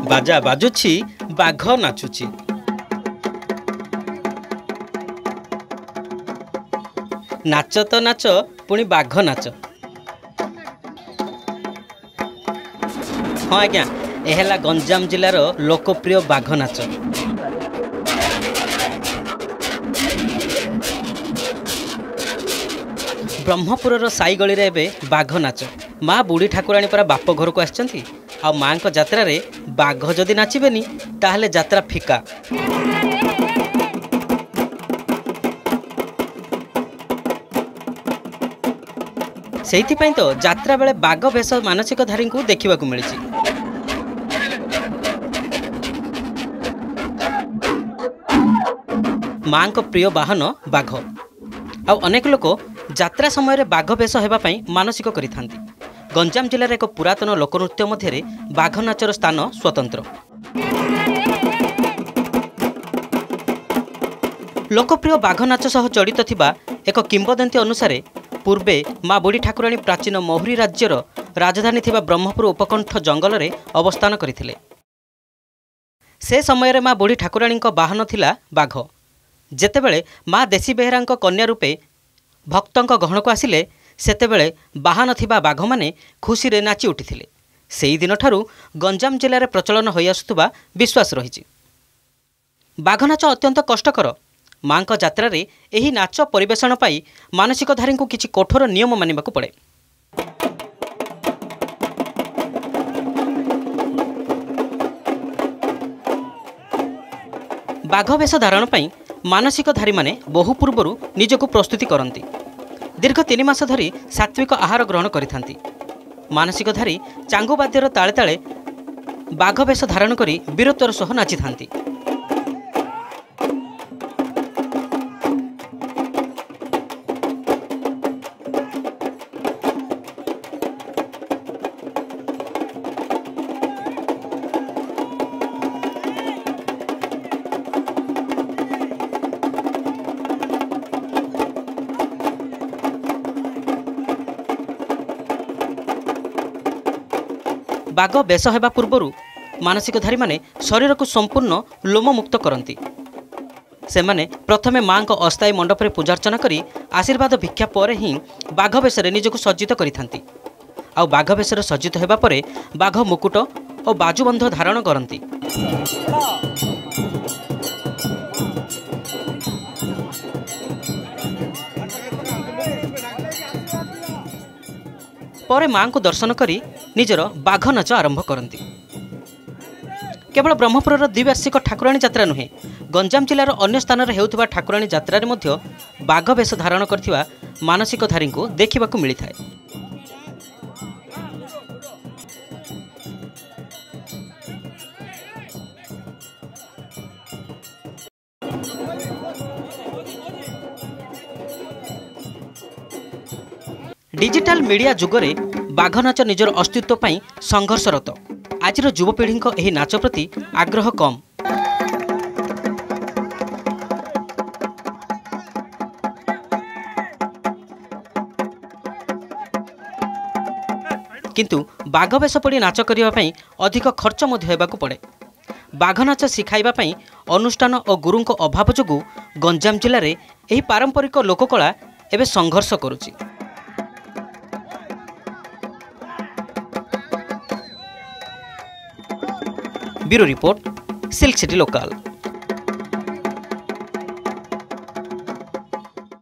बाजा बाजुछि बाघ नाचुछि। नाच तो नाच पुणी बाघ नाच। हाँ आज्ञा यह गंजाम जिलार लोकप्रिय बाघ नाच। ब्रह्मपुर साई गली रे एबे बाघ नाच। माँ बुढ़ी ठाकुराणी परा बाप घर को आछंती आ माँ को यात्रा रे बाघ जदि नाचबेनी ताहले यात्रा फिका। सेइथिपई तो यात्रा बेले बाघ वेश मानसिकधारी को देखा मिली। माँ को प्रिय वाहन बाघ। आउ अनेक लोक यात्रा समय बाघ वेश होगापी मानसिक करिथांती। गंजाम जिलार एक पुरातन लोकनृत्य मध्य बाघ नाचर स्थान स्वतंत्र। लोकप्रिय बाघ नाच सह जड़ित थिबा एक किंवदंती अनुसारे पूर्वे माँ बुढ़ी ठाकुराणी प्राचीन महुरी राज्यर राजधानी थिबा ब्रह्मपुर उपकंठ जंगल में अवस्थान करथिले। से समय माँ बुढ़ी ठाकुराणी वाहन थिला बाघ। जेतेबेले माँ देशी बेहेरा कन्या रूपे भक्तों गहन को आसिले सेतेबेले बाहन थिबा बाघ माने खुशी रे नाची उठिथिले। सेई दिन ठारू गंजाम जिले में प्रचलन होई आसुथुबा विश्वास रही। बाघ नाच अत्यंत कष्टकर। माँ को यात्रा रे एही नाच परिवेषण पाई मानसिकधारी को किछि कठोर नियम मानिबाकु पड़े। बाघ वेश धारण पाई मानसिकधारी माने बहु पूर्वरु निजको प्रस्तुति करती। दीर्घ 3 मास धरी सात्विक आहार ग्रहण करिथांती। मानसिकधारी चांगुबाद्यर ताले ताले बाघ वेश धारण करी वीरत्वर सह नाची थांती। बाघ बेश हेबा पूर्वरु मानसिकधारी माने शरीर को संपूर्ण लोममुक्त करती। सेमाने प्रथमे माँ को अस्थायी मंडप रे पूजार्चना करी आशीर्वाद भिक्षा पर ही बाघ बेश निजको सज्जित करिथांती। आ बाघ बेश सज्जित हेबा परे बाघ मुकुट और बाजुबंध धारण करती। परे माँ को दर्शन करी निजर बाघ नाच आरंभ करती। केवल ब्रह्मपुर द्विवार्षिक ठाकुराणी यात्रा नुहे गंजाम जिलार अन्य स्थान में होउथबा ठाकुराणी यात्रा रे मध्य बाघ वेश धारण करथिबा मानसिकधारी को देखिबाकु मिलिथाय। डिजिटल मीडिया जुगरे बाघ नाच निजर अस्तित्व पाई संघर्षरत। आजिर युवपीढ़ी एही नाच प्रति आग्रह कम। किंतु बाघ वेश पड़ी नाच करिबा पई अधिक खर्च मध्य हेबाकु पड़े। बाघ नाच शिखाइबा पई अनुष्ठान और गुरुंक अभाव जोगु गंजाम जिले में एही पारंपरिक लोककला एबे संघर्ष करुछि। Bureau report, silk city local.